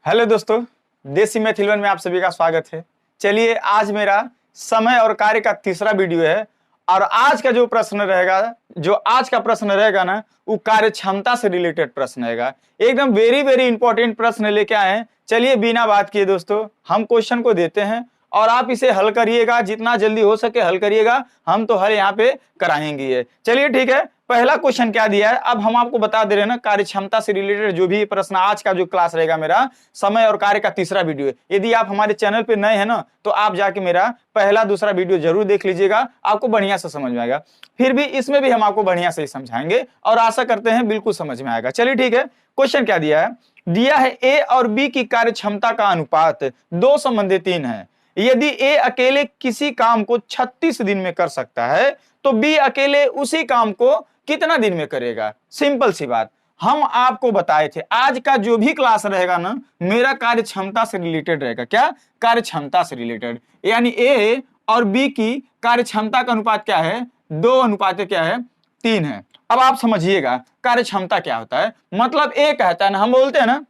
Hello दोस्तों, देसी math 11 में आप सभी का स्वागत है। चलिए, आज मेरा समय और कार्य का तीसरा वीडियो है और आज का जो प्रश्न रहेगा ना, वो कार्य क्षमता से रिलेटेड प्रश्न रहेगा। एकदम वेरी वेरी इंपॉर्टेंट प्रश्न लेके आए हैं। चलिए, बिना बात किए दोस्तों हम क्वेश्चन को देते हैं और आप इसे हल करिएगा, जितना जल्दी हो सके हल करिएगा। हम तो हल यहाँ पे कराएंगे। चलिए ठीक है, पहला क्वेश्चन क्या दिया है अब हम आपको बता दे रहे हैं ना। कार्य क्षमता से रिलेटेड जो भी प्रश्न, आज का जो क्लास रहेगा मेरा समय और कार्य का तीसरा वीडियो है। यदि आप हमारे चैनल पे नए हैं ना, तो आप जाके मेरा पहला दूसरा वीडियो जरूर देख लीजिएगा, आपको बढ़िया से समझ में आएगा। फिर भी इसमें भी हम आपको बढ़िया से समझाएंगे और आशा करते हैं बिल्कुल समझ में आएगा। चलिए ठीक है, क्वेश्चन क्या दिया है? दिया है ए और बी की कार्य क्षमता का अनुपात 2:3 है। यदि ए अकेले किसी काम को 36 दिन में कर सकता है, तो बी अकेले उसी काम को कितना दिन में करेगा? सिंपल सी बात, हम आपको बताए थे आज का जो भी क्लास रहेगा ना, मेरा कार्य क्षमता से रिलेटेड रहेगा। क्या? कार्य क्षमता से रिलेटेड। यानी ए और बी की कार्य क्षमता का अनुपात क्या है? 2:3 है। अब आप समझिएगा कार्य क्षमता क्या होता है। मतलब ए कहता है ना, हम बोलते हैं ना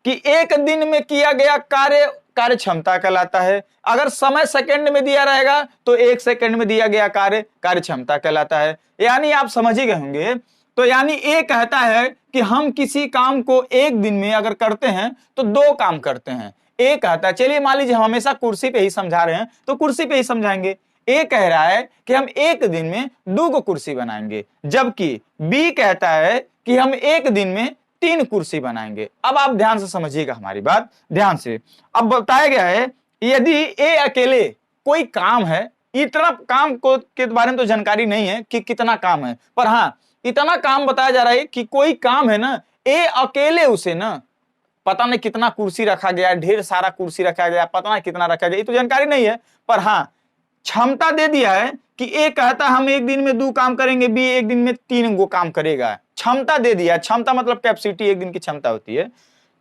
कि एक दिन में किया गया कार्य कार्य क्षमता कहलाता है। अगर समय सेकंड में दिया रहेगा तो 1 सेकंड में दिया गया कार्य कार्य क्षमता कहलाता है। यानी आप समझ ही गए होंगे। तो यानी ये कहता है कि हम किसी काम को एक दिन में अगर करते हैं तो 2 काम करते हैं। ए कहता है, चलिए मान लीजिए हम हमेशा कुर्सी पे ही समझा रहे हैं तो कुर्सी पे ही समझाएंगे। ए कह रहा है कि हम एक दिन में 2 कुर्सी बनाएंगे, जबकि बी कहता है कि हम एक दिन में 3 कुर्सी बनाएंगे। अब आप ध्यान से समझिएगा हमारी बात, ध्यान से। अब बताया गया है यदि ए अकेले कोई काम है, इतना काम को के बारे में तो जानकारी नहीं है कि कितना काम है, पर हाँ इतना काम बताया जा रहा है कि कोई काम है ना, ए अकेले उसे ना पता नहीं कितना कुर्सी रखा गया, ढेर सारा कुर्सी रखा गया, पता नहीं कितना रखा गया, ये तो जानकारी नहीं है। पर हाँ क्षमता दे दिया है कि ए कहता हम एक दिन में 2 काम करेंगे, बी एक दिन में 3 गो काम करेगा। क्षमता दे दिया। क्षमता मतलब कैपेसिटी, एक दिन की क्षमता होती है।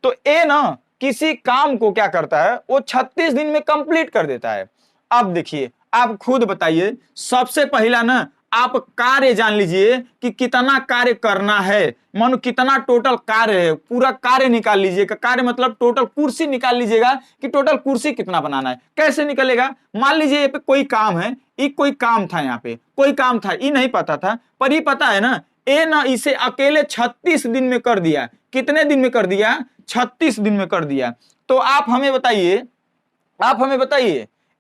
तो ए ना किसी काम को क्या करता है, वो 36 दिन में कंप्लीट कर देता है। अब देखिए, आप खुद बताइए, सबसे पहला ना आप कार्य जान लीजिए कि कितना कार्य करना है, मानो कितना टोटल कार्य है, पूरा कार्य निकाल लीजिएगा। कार्य मतलब टोटल कुर्सी निकाल लीजिएगा कि टोटल कुर्सी कितना बनाना है। कैसे निकलेगा? मान लीजिए ये पे कोई काम है, ये कोई काम था, यहाँ पे कोई काम था, ये नहीं पता था, पर ये पता है ना ए ना इसे अकेले 36 दिन में कर दिया। कितने दिन में कर दिया? 36 दिन में कर दिया। तो आप हमें बताइए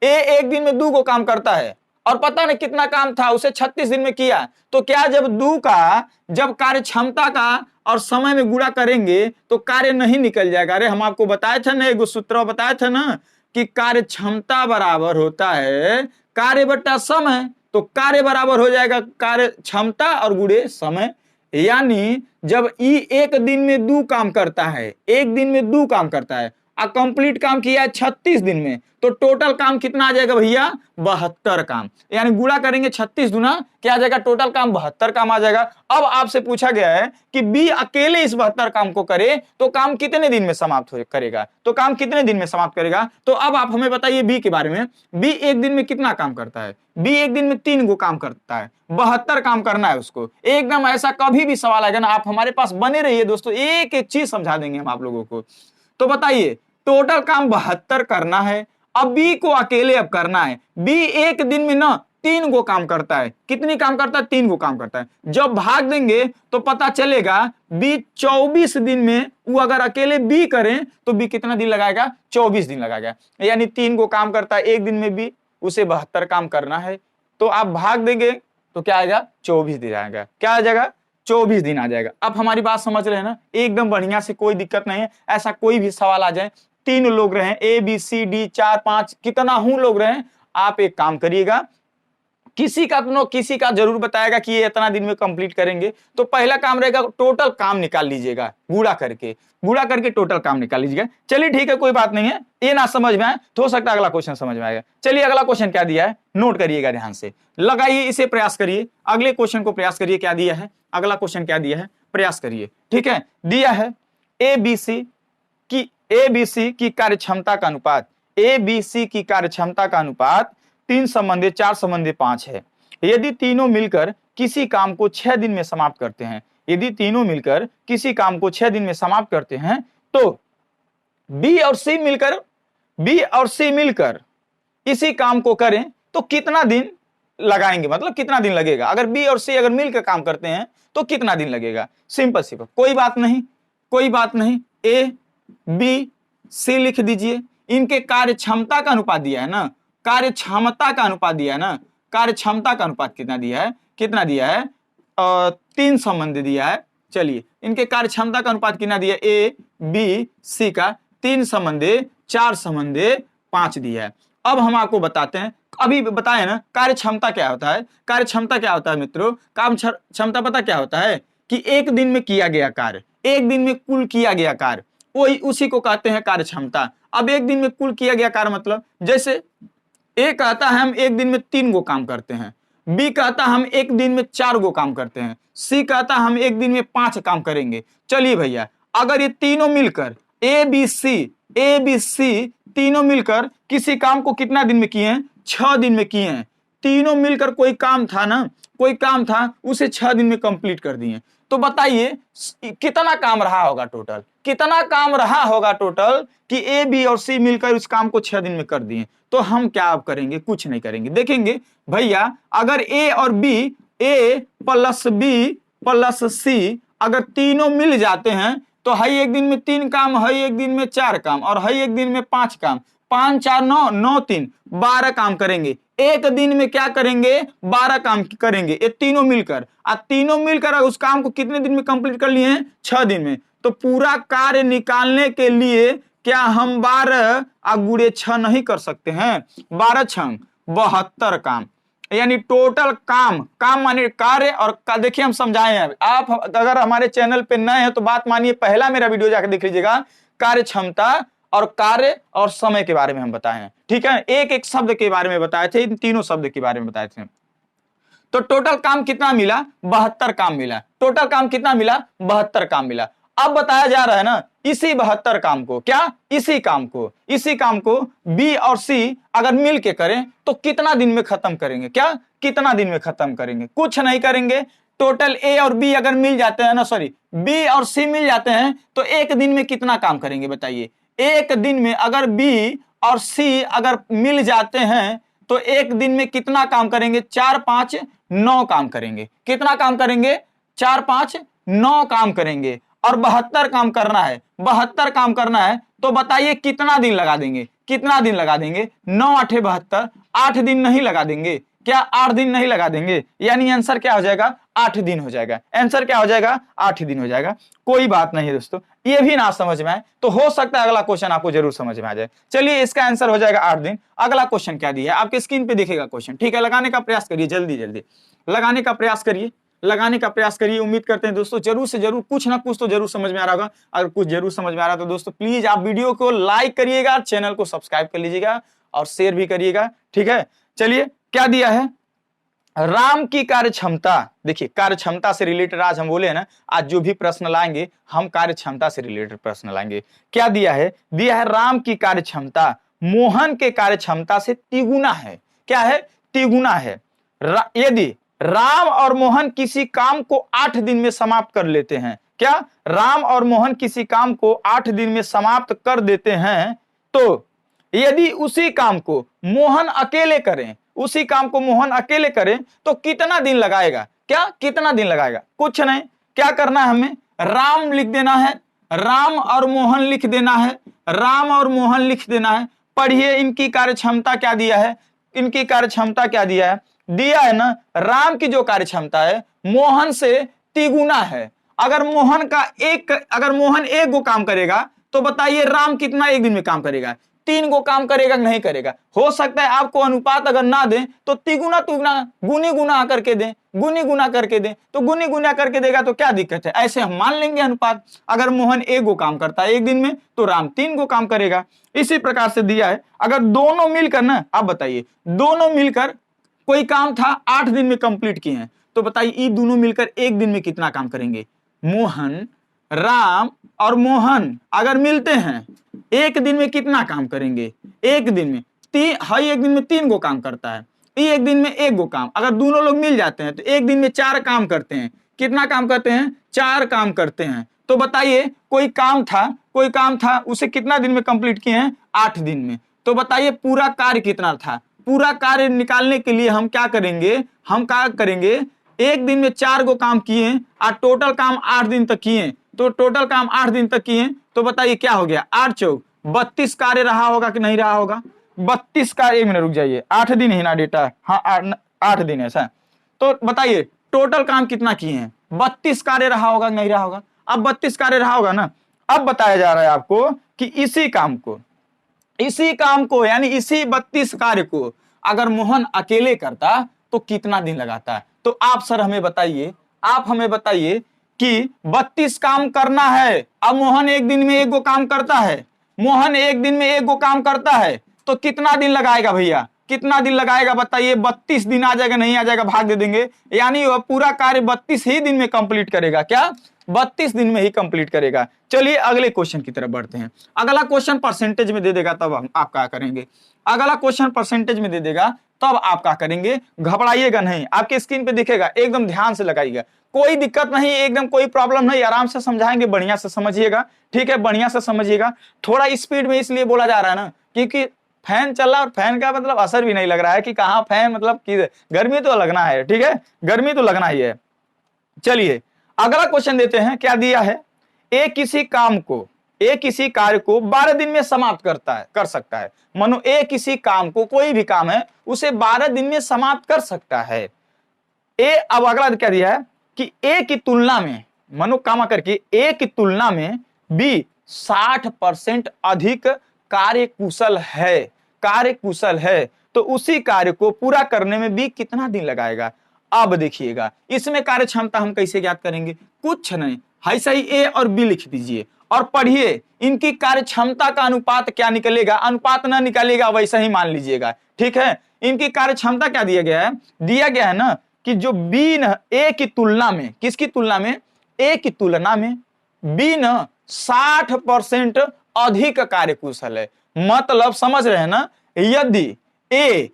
ए एक दिन में 2 को काम करता है और पता नहीं कितना काम था, उसे 36 दिन में किया। तो क्या जब 2 का जब कार्य क्षमता का और समय में गुणा करेंगे तो कार्य नहीं निकल जाएगा? अरे हम आपको बताए थे ना, एक सूत्र बताया था ना कि कार्य क्षमता बराबर होता है कार्य बटा समय। तो कार्य बराबर हो जाएगा कार्य क्षमता और गुणे समय। यानी जब ई एक दिन में 2 काम करता है, एक दिन में 2 काम करता है और कंप्लीट काम किया है 36 दिन में, तो टोटल काम कितना आ जाएगा भैया? 72 काम। यानी गुणा करेंगे 36 गुना क्या आ जाएगा? टोटल काम 72 काम आ जाएगा। अब आपसे पूछा गया है कि बी अकेले इस 72 काम को करे तो काम कितने दिन में समाप्त करेगा? तो काम कितने दिन में समाप्त करेगा? तो अब आप हमें बताइए बी के बारे में। बी एक दिन में कितना काम करता है? बी एक दिन में 3 गो काम करता है, 72 काम करना है उसको। एकदम ऐसा कभी भी सवाल आएगा ना, आप हमारे पास बने रहिए दोस्तों, एक एक चीज समझा देंगे हम आप लोगों को। तो बताइए, टोटल काम 72 करना है, अब बी को अकेले अब करना है। बी एक दिन में ना 3 गो काम करता है। कितनी काम करता है? 3 गो काम करता है। जब भाग देंगे तो पता चलेगा बी 24 दिन में, वो अगर अकेले बी करें तो बी कितना दिन लगाएगा? 24 दिन लगाएगा। यानी 3 गो काम करता है एक दिन में बी, उसे 72 काम करना है। तो आप भाग देंगे तो क्या आएगा? 24 दिन आएगा। क्या आ जाएगा? 24 दिन आ जाएगा। अब हमारी बात समझ रहे हैं ना एकदम बढ़िया से, कोई दिक्कत नहीं है। ऐसा कोई भी सवाल आ जाए, 3 लोग रहे, ए बी सी डी 4 5 कितना हूं लोग रहे, आप एक काम करिएगा, किसी का जरूर बताएगा कि ये इतना दिन में कंप्लीट करेंगे। तो पहला काम रहेगा टोटल काम निकाल लीजिएगा, गुणा करके टोटल काम निकाल लीजिएगा। चलिए ठीक है, कोई बात नहीं है। ये ना समझ में आए तो हो सकता है अगला क्वेश्चन समझ में आएगा। चलिए अगला क्वेश्चन क्या दिया है, नोट करिएगा, ध्यान से लगाइए, इसे प्रयास करिए। अगले क्वेश्चन को प्रयास करिए, क्या दिया है, अगला क्वेश्चन क्या दिया है, प्रयास करिए। ठीक है, दिया है ए बी सी की कार्य क्षमता का अनुपात, ए बी सी की कार्य क्षमता का अनुपात 3:4:5 है। यदि तीनों मिलकर किसी काम को 6 दिन में समाप्त करते हैं, यदि तीनों मिलकर किसी काम को 6 दिन में समाप्त करते हैं, तो बी और सी मिलकर इसी काम को करें तो कितना दिन लगाएंगे, मतलब कितना दिन लगेगा। अगर बी और सी अगर मिलकर काम करते हैं तो कितना दिन लगेगा। सिंपल सिंपल, कोई बात नहीं, ए बी सी लिख दीजिए। इनके कार्य क्षमता का अनुपात दिया है ना, कार्य क्षमता का अनुपात दिया है ना, कार्य क्षमता का अनुपात कितना दिया है 3 संबंध दिया है। चलिए इनके कार्य क्षमता का अनुपात कितना दिया, ए बी सी का 3 संबंधे 4 संबंधे 5 दिया है। अब हम आपको बताते हैं, अभी बताए ना कार्य क्षमता क्या होता है। कार्य क्षमता क्या होता है मित्रों, काम क्षमता पता क्या होता है कि एक दिन में किया गया कार्य, एक दिन में कुल किया गया कार्य, वही उसी को कहते हैं कार्य क्षमता। अब एक दिन में कुल किया गया कार्य मतलब जैसे ए कहता है हम एक दिन में 3 गो काम करते हैं, बी कहता हम एक दिन में 4 गो काम करते हैं, सी कहता हम एक दिन में 5 काम करेंगे। चलिए भैया, अगर ये तीनों मिलकर ए बी सी तीनों मिलकर किसी काम को कितना दिन में किए हैं, 6 दिन में किए हैं। तीनों मिलकर कोई काम था उसे 6 दिन में कंप्लीट कर दिए। तो बताइए कितना काम रहा होगा टोटल, कि ए बी और सी मिलकर उस काम को 6 दिन में कर दिए। तो हम क्या अब करेंगे, कुछ नहीं करेंगे। देखेंगे भैया, अगर ए और बी, ए प्लस बी प्लस सी अगर तीनों मिल जाते हैं तो है एक दिन में 3 काम, है एक दिन में 4 काम और है एक दिन में 5 काम। 5 4 9 9 3 12 काम करेंगे। एक दिन में क्या करेंगे, 12 काम करेंगे ये तीनों मिलकर उस काम को कितने दिन में कंप्लीट कर लिए हैं, 6 दिन में। तो पूरा कार्य निकालने के लिए क्या हम 12 गुणे 6 नहीं कर सकते हैं, 12 6 72 काम, यानी टोटल काम मानिए कार्य। और देखिए हम समझाए हैं, आप अगर हमारे चैनल पे नए हैं तो बात मानिए, पहला मेरा वीडियो जाकर देख लीजिएगा, कार्य क्षमता और कार्य और समय के बारे में हम बताए हैं। ठीक है, एक एक शब्द के बारे में बताए थे, इन तीनों शब्द के बारे में बताए थे। तो टोटल काम कितना मिला, 72 काम मिला। टोटल काम कितना मिला, 72 काम मिला। अब बताया जा रहा है ना, इसी 72 काम को इसी काम को बी और सी अगर मिल के करें तो कितना दिन में खत्म करेंगे, कितना दिन में खत्म करेंगे, कुछ नहीं करेंगे। टोटल ए और बी अगर मिल जाते हैं ना, सॉरी बी और सी मिल जाते हैं तो एक दिन में कितना काम करेंगे बताइए। एक दिन में अगर बी और सी अगर मिल जाते हैं तो एक दिन में कितना काम करेंगे, 4 5 9 काम करेंगे। कितना काम करेंगे, 4 5 9 काम करेंगे। और 72 काम करना है, तो बताइए कितना दिन लगा देंगे, 9 8 72, 8 दिन नहीं लगा देंगे क्या, 8 दिन नहीं लगा देंगे। यानी आंसर क्या हो जाएगा, 8 दिन हो जाएगा। आंसर क्या हो जाएगा, 8 दिन हो जाएगा। कोई बात नहीं है दोस्तों, ये भी ना समझ में आए तो हो सकता है अगला क्वेश्चन आपको जरूर समझ में आ जाए। चलिए इसका आंसर हो जाएगा 8 दिन। अगला क्वेश्चन क्या दिया है आपके स्क्रीन पे दिखेगा क्वेश्चन, ठीक है। लगाने का प्रयास करिए, जल्दी लगाने का प्रयास करिए। उम्मीद करते हैं दोस्तों जरूर से जरूर कुछ ना कुछ तो जरूर समझ में आ रहा होगा। अगर कुछ जरूर समझ में आ रहा तो दोस्तों प्लीज आप वीडियो को लाइक करिएगा, चैनल को सब्सक्राइब कर लीजिएगा और शेयर भी करिएगा, ठीक है। चलिए क्या दिया है, राम की कार्य क्षमता। देखिए कार्य क्षमता से रिलेटेड आज हम बोले हैं ना, आज जो भी प्रश्न लाएंगे हम कार्य क्षमता से रिलेटेड प्रश्न लाएंगे। क्या दिया है राम की कार्य क्षमता मोहन के कार्य क्षमता से तिगुना है। क्या है, तिगुना है। यदि राम और मोहन किसी काम को 8 दिन में समाप्त कर लेते हैं, क्या राम और मोहन किसी काम को 8 दिन में समाप्त कर देते हैं, तो यदि उसी काम को मोहन अकेले करें तो कितना दिन लगाएगा, कितना दिन लगाएगा, कुछ नहीं। क्या करना है हमें, राम लिख देना है, राम और मोहन लिख देना है। पढ़िए इनकी कार्य क्षमता क्या दिया है, दिया है ना, राम की जो कार्य क्षमता है मोहन से तिगुना है। अगर मोहन 1 गो काम करेगा तो बताइए राम कितना एक दिन में काम करेगा, 3 गो काम करेगा, नहीं करेगा। हो सकता है आपको अनुपात अगर ना दें तो तिगुना गुनी गुना करके दें, तो गुनी गुना करके देगा तो क्या दिक्कत है, ऐसे हम मान लेंगे अनुपात। अगर मोहन 1 गो काम करता है एक दिन में तो राम 3 गो काम करेगा। इसी प्रकार से दिया है, अगर दोनों मिलकर ना, आप बताइए दोनों मिलकर कोई काम था 8 दिन में कंप्लीट किए हैं, तो बताइए ये दोनों मिलकर एक दिन में कितना काम करेंगे। राम और मोहन अगर मिलते हैं एक दिन में कितना काम करेंगे, एक दिन में 3 गो काम करता है, एक दिन में 1 गो काम। अगर दोनों लोग मिल जाते हैं तो एक दिन में 4 काम करते हैं। कितना काम करते हैं, 4 काम करते हैं। तो बताइए कोई कोई काम था उसे कितना दिन में कंप्लीट किए हैं, 8 दिन में। तो बताइए पूरा कार्य कितना था। पूरा कार्य निकालने के लिए हम क्या करेंगे, हम क्या करेंगे, एक दिन में 4 गो काम किए और टोटल काम 8 दिन तक किए, तो टोटल काम 8 दिन तक किए, तो बताइए क्या हो गया, 8 चौक 32 कार्य रहा होगा कि नहीं रहा होगा, 32 कार्य। 1 मिनट रुक जाइए, 8 दिन ही ना डेटा, हाँ 8 दिन ऐसा। तो बताइए टोटल काम कितना किए हैं, 32 कार्य रहा होगा नहीं रहा होगा। अब 32 कार्य रहा होगा ना। अब बताया जा रहा है आपको कि इसी काम को यानी इसी 32 कार्य को अगर मोहन अकेले करता तो कितना दिन लगाता। तो आप सर हमें बताइए, आप हमें बताइए कि 32 काम करना है, अब मोहन एक दिन में 1 गो काम करता है, मोहन एक दिन में 1 गो काम करता है, तो कितना दिन लगाएगा भैया, कितना दिन लगाएगा बताइए। 32 दिन आ जाएगा, नहीं आ जाएगा भाग दे देंगे, यानी वह पूरा कार्य 32 ही दिन में कंप्लीट करेगा। क्या 32 दिन में ही कंप्लीट करेगा। चलिए अगले क्वेश्चन की तरफ बढ़ते हैं। अगला क्वेश्चन परसेंटेज में दे देगा तब आप क्या करेंगे, अगला क्वेश्चन परसेंटेज में दे देगा तब आप क्या करेंगे, घबराइएगा नहीं, आपके स्क्रीन पे दिखेगा, एकदम ध्यान से लगाइएगा, कोई दिक्कत नहीं, एकदम कोई प्रॉब्लम नहीं, आराम से समझाएंगे, बढ़िया से समझिएगा, ठीक है, बढ़िया से समझिएगा। थोड़ा स्पीड में इसलिए बोला जा रहा है ना क्योंकि फैन चल रहा है और फैन का मतलब असर भी नहीं लग रहा है कि कहाँ फैन मतलब कि गर्मी तो लगना है, ठीक है, गर्मी तो लगना ही है। चलिए अगला क्वेश्चन देते हैं, क्या दिया है, एक किसी कार्य को 12 दिन में समाप्त कर सकता है। मानो एक किसी काम को, कोई भी काम है उसे 12 दिन में समाप्त कर सकता है। अब अगला क्या दिया है कि ए की तुलना में, मानो कामा करके ए की तुलना में बी 60% अधिक कार्यकुशल है, तो उसी कार्य को पूरा करने में बी कितना दिन लगाएगा। अब देखिएगा इसमें कार्य क्षमता हम कैसे ज्ञात करेंगे, कुछ नहीं, ऐसा ही ए और बी लिख दीजिए और पढ़िए इनकी कार्य क्षमता का अनुपात क्या निकलेगा, अनुपात ना निकलेगा वैसा ही मान लीजिएगा, ठीक है। इनकी कार्य क्षमता क्या दिया गया है ना कि जो बी न ए की तुलना में, किसकी तुलना में, ए की तुलना में बी न 60% अधिक कार्यकुशल है। मतलब समझ रहे हैं ना, यदि ए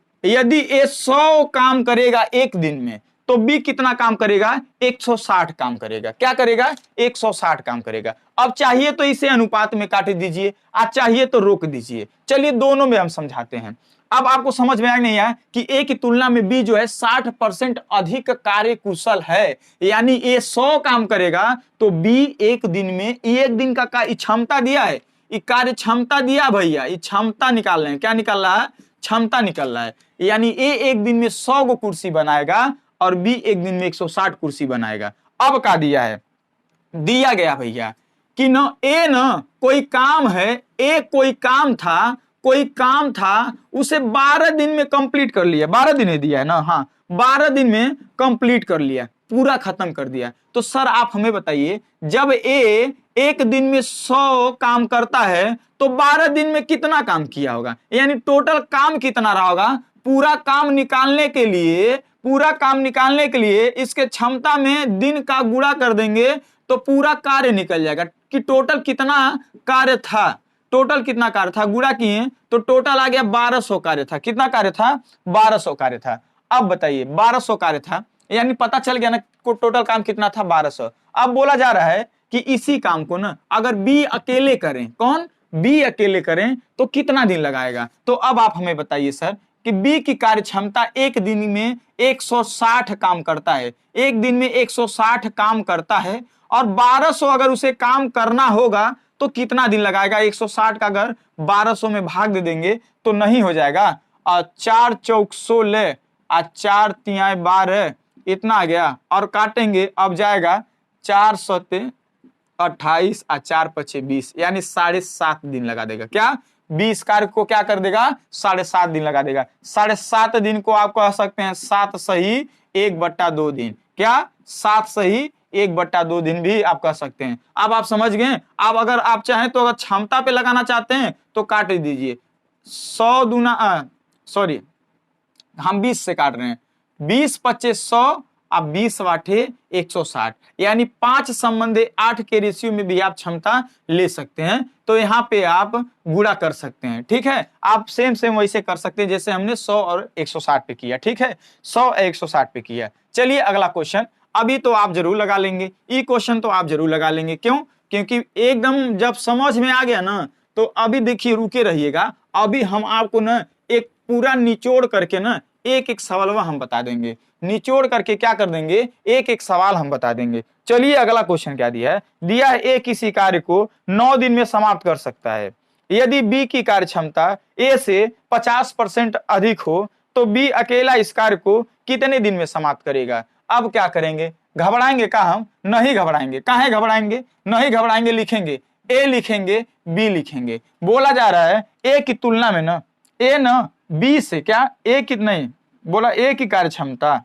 100 काम करेगा एक दिन में तो बी कितना काम करेगा, 160 काम करेगा। क्या करेगा, 160 काम करेगा। अब चाहिए तो इसे अनुपात में काट दीजिए, आज चाहिए तो रोक दीजिए। चलिए दोनों में हम समझाते हैं। अब आपको समझ में आ नहीं आया कि ए की तुलना में बी जो है 60% अधिक कार्यकुशल है, यानी ए 100 काम करेगा तो बी एक दिन में, एक दिन का क्षमता दिया है, कार्य क्षमता दिया भैया, ये क्षमता निकाल रहे हैं, क्या निकाल रहा है, क्षमता निकल रहा है, यानी ए एक दिन में 100 गो कुर्सी बनाएगा और बी एक दिन में 160 कुर्सी बनाएगा। अब क्या दिया है, दिया गया भैया कि न ए न कोई काम है, ए कोई काम था उसे 12 दिन में कंप्लीट कर लिया, 12 दिन दिया है ना, हाँ 12 दिन में कंप्लीट कर लिया, पूरा खत्म कर दिया। तो सर आप हमें बताइए जब ए एक दिन में 100 काम करता है तो 12 दिन में कितना काम किया होगा, यानी टोटल काम कितना रहा होगा। पूरा काम निकालने के लिए इसके क्षमता में दिन का गुणा कर देंगे तो पूरा कार्य निकल जाएगा कि टोटल कितना कार्य था, टोटल कितना कार्य था, गुणा किए तो टोटल आ गया 1200 कार्य था। कितना कार्य था, 1200 कार्य था। अब बताइए 1200 कार्य था, यानी पता चल गया ना टोटल काम कितना था, 1200। अब बोला जा रहा है कि इसी काम को ना अगर बी अकेले करें, कौन, बी अकेले करें तो कितना दिन लगाएगा। तो अब आप हमें बताइए सर कि बी की कार्य क्षमता एक दिन में 160 काम करता है, एक दिन में 160 काम करता है और 1200 अगर उसे काम करना होगा तो कितना दिन लगाएगा। 160 का अगर 1200 में भाग दे देंगे तो नहीं हो जाएगा, और 4 चौक 16 और 4 तिहाई 12 इतना आ गया, और काटेंगे अब जाएगा 4 सत्ते 28 और 4 पचे 20, यानी 7.5 दिन लगा देगा। क्या 20 कार्य को क्या कर देगा, 7.5 दिन लगा देगा। 7.5 दिन को आप कह सकते हैं 7 सही 1/2 दिन, क्या 7 सही 1/2 दिन भी आप कह सकते हैं। अब आप समझ गए। अब अगर आप चाहें तो अगर क्षमता पे लगाना चाहते हैं तो काट दीजिए, 100 दूना सॉरी हम 20 से काट रहे हैं, 20 पच्चे 100 अब 20 वाठे 160, यानी 5 संबंधे 8 के रेशियो में भी आप क्षमता ले सकते हैं। तो यहाँ पे आप गुणा कर सकते हैं, ठीक है। आप सेम वैसे कर सकते हैं जैसे हमने 100 और 160 पे किया, ठीक है, 100 और 160 पे किया। चलिए अगला क्वेश्चन, अभी तो आप जरूर लगा लेंगे, ये क्वेश्चन तो आप जरूर लगा लेंगे। क्यों, क्योंकि एकदम जब समझ में आ गया ना तो अभी देखिए रुके रहिएगा, अभी हम आपको ना एक पूरा निचोड़ करके ना एक एक सवाल हम बता देंगे, निचोड़ करके क्या कर देंगे, एक एक सवाल हम बता देंगे। चलिए अगला क्वेश्चन क्या दिया है, दिया है ए किसी कार्य को 9 दिन में समाप्त कर सकता है। यदि बी की कार्य क्षमता ए से 50% अधिक हो तो बी अकेला इस कार्य को कितने दिन में समाप्त करेगा। अब क्या करेंगे, घबराएंगे का हम? नहीं घबराएंगे। काहे घबराएंगे? नहीं घबराएंगे, लिखेंगे ए लिखेंगे बी लिखेंगे। बोला जा रहा है ए की तुलना में ना ए ना बी से क्या ए की नहीं बोला, ए की कार्य क्षमता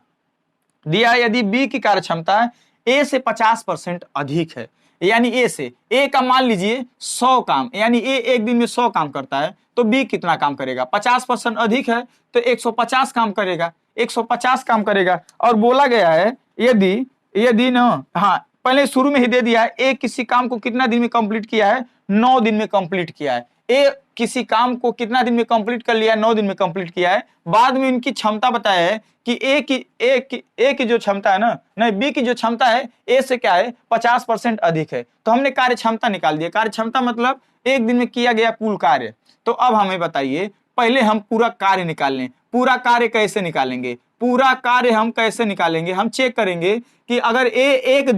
दिया यदि बी की कार्य क्षमता ए से 50% अधिक है, यानी ए से ए का मान लीजिए 100 काम, यानी ए एक दिन में 100 काम करता है तो बी कितना काम करेगा, 50% अधिक है तो 150 काम करेगा, 150 काम करेगा। और बोला गया है यदि यदि ना, हाँ पहले शुरू में ही दे दिया है ए किसी काम को कितना दिन में कंप्लीट किया है, 9 दिन में कंप्लीट किया है। ए किसी काम को कितना दिन में कंप्लीट कर लिया है, 9 दिन में कंप्लीट किया है। बाद में इनकी क्षमता बताया है कि ए की जो क्षमता है ना, नहीं बी की जो क्षमता है ए से क्या है 50% अधिक है। तो हमने कार्य क्षमता निकाल दिया, कार्य क्षमता मतलब एक दिन में किया गया कुल कार्य। तो अब हमें बताइए, पहले हम पूरा कार्य निकाल लें। पूरा कार्य कैसे निकालेंगे, पूरा कार्य हम कैसे निकालेंगे, हम चेक करेंगे कि अगर ए एक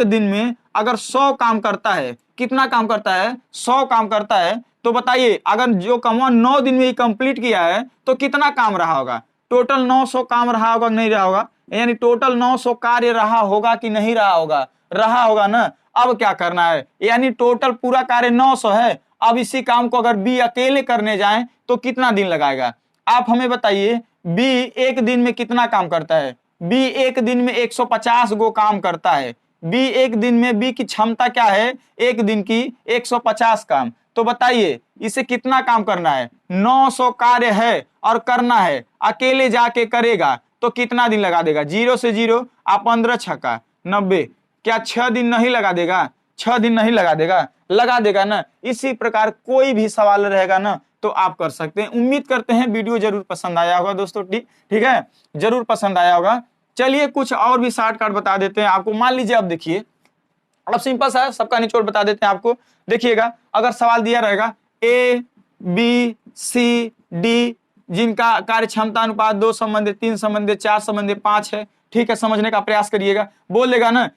दिन में अगर 100 काम करता है, कितना काम करता है 100 काम करता है, तो बताइए अगर जो काम 9 दिन में ही कंप्लीट किया है तो कितना काम रहा होगा, टोटल 900 काम रहा होगा नहीं रहा होगा, यानी टोटल 900 कार्य रहा होगा कि नहीं रहा होगा, रहा होगा ना। अब क्या करना है, यानी टोटल पूरा कार्य 900 है। अब इसी काम को अगर बी अकेले करने जाएं तो कितना दिन लगाएगा, आप हमें बताइए। बी एक दिन में कितना काम करता है, बी एक दिन में 150 गो काम करता है। बी एक दिन में, बी की क्षमता क्या है एक दिन की 150 काम। तो बताइए इसे कितना काम करना है, 900 कार्य है और करना है, अकेले जाके करेगा तो कितना दिन लगा देगा, 0 से 0 आप 15 छक्का 90, क्या 6 दिन नहीं लगा देगा, 6 दिन नहीं लगा देगा, लगा देगा ना। इसी प्रकार कोई भी सवाल रहेगा ना तो आप कर सकते हैं। उम्मीद करते हैं वीडियो जरूर पसंद आया होगा दोस्तों, ठीक है, जरूर पसंद आया होगा। चलिए कुछ और भी शॉर्टकट बता देते हैं आपको। मान लीजिए अब देखिए, अब सिंपल सा सबका निचोड़ बता देते हैं आपको। देखिएगा अगर सवाल दिया रहेगा ए बी सी डी जिनका कार्य क्षमता अनुपात 2 संबंधित 3 संबंधित 4 संबंधित 5 है, ठीक है, समझने का प्रयास करिएगा। बोल देगा ना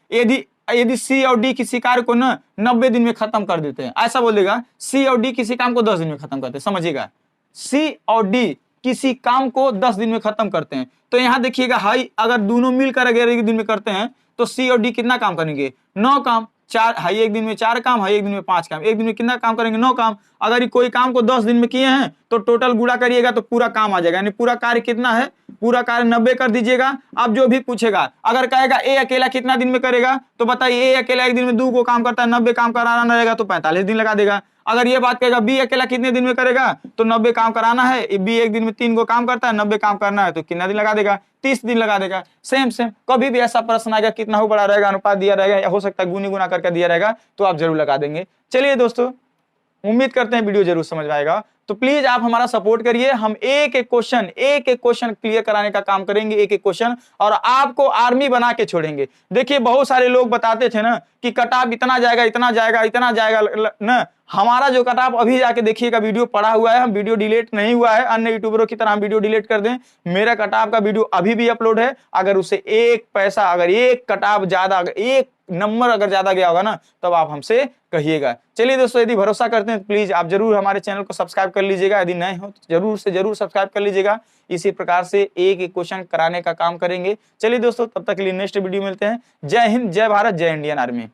यदि सी और डी किसी कार्य को ना 90 दिन में खत्म कर देते हैं, ऐसा बोल देगा सी और डी किसी काम को 10 दिन में खत्म करते हैं। समझिएगा, सी और डी किसी काम को 10 दिन में खत्म करते हैं। तो यहां देखिएगा हाई अगर दोनों मिलकर अगर एक दिन में करते हैं तो सी और डी कितना काम करेंगे, 9 काम। 4 हाई एक दिन में 4 काम, हाई एक दिन में 5 काम, एक दिन में कितना काम करेंगे 9 काम। अगर कोई काम को 10 दिन में किए हैं तो टोटल गुणा करिएगा तो पूरा काम आ जाएगा, यानी पूरा कार्य कितना है, पूरा कार्य 90 कर दीजिएगा। अब जो भी पूछेगा, अगर कहेगा ए अकेला कितना दिन में करेगा तो बताइए ए अकेला एक दिन में 2 को काम करता है, 90 काम कराना रहेगा तो 45 दिन लगा देगा। अगर ये बात कहेगा बी अकेला कितने दिन में करेगा तो 90 काम कराना है, बी एक दिन में 3 को काम करता है, 90 काम करना है तो कितना दिन लगा देगा, 30 दिन लगा देगा। सेम कभी भी ऐसा प्रश्न आएगा कितना हो बड़ा रहेगा, अनुपात दिया रहेगा या हो सकता है गुनी गुना करके दिया रहेगा तो आप जरूर लगा देंगे। चलिए दोस्तों, उम्मीद करते हैं वीडियो जरूर समझ आएगा। तो प्लीज आप हमारा सपोर्ट करिए, हम एक एक क्वेश्चन क्लियर कराने का काम करेंगे, एक एक क्वेश्चन, और आपको आर्मी बना के छोड़ेंगे। देखिए बहुत सारे लोग बताते थे ना कि कटाप इतना जाएगा इतना जाएगा इतना जाएगा ना, हमारा जो कटाप अभी जाके देखिएगा वीडियो पड़ा हुआ है, हम वीडियो डिलीट नहीं हुआ है, अन्य यूट्यूबरों की तरह हम वीडियो डिलीट कर दें। मेरा कटाप का वीडियो अभी भी अपलोड है, अगर उसे एक पैसा, अगर एक कटाप ज्यादा, एक नंबर अगर ज्यादा गया होगा ना तब आप हमसे कहिएगा। चलिए दोस्तों, यदि भरोसा करते हैं तो प्लीज आप जरूर हमारे चैनल को सब्सक्राइब कर लीजिएगा, यदि नए हो तो जरूर से जरूर सब्सक्राइब कर लीजिएगा। इसी प्रकार से एक एक क्वेश्चन कराने का काम करेंगे। चलिए दोस्तों, तब तक के लिए नेक्स्ट वीडियो मिलते हैं। जय हिंद, जय भारत, जय इंडियन आर्मी।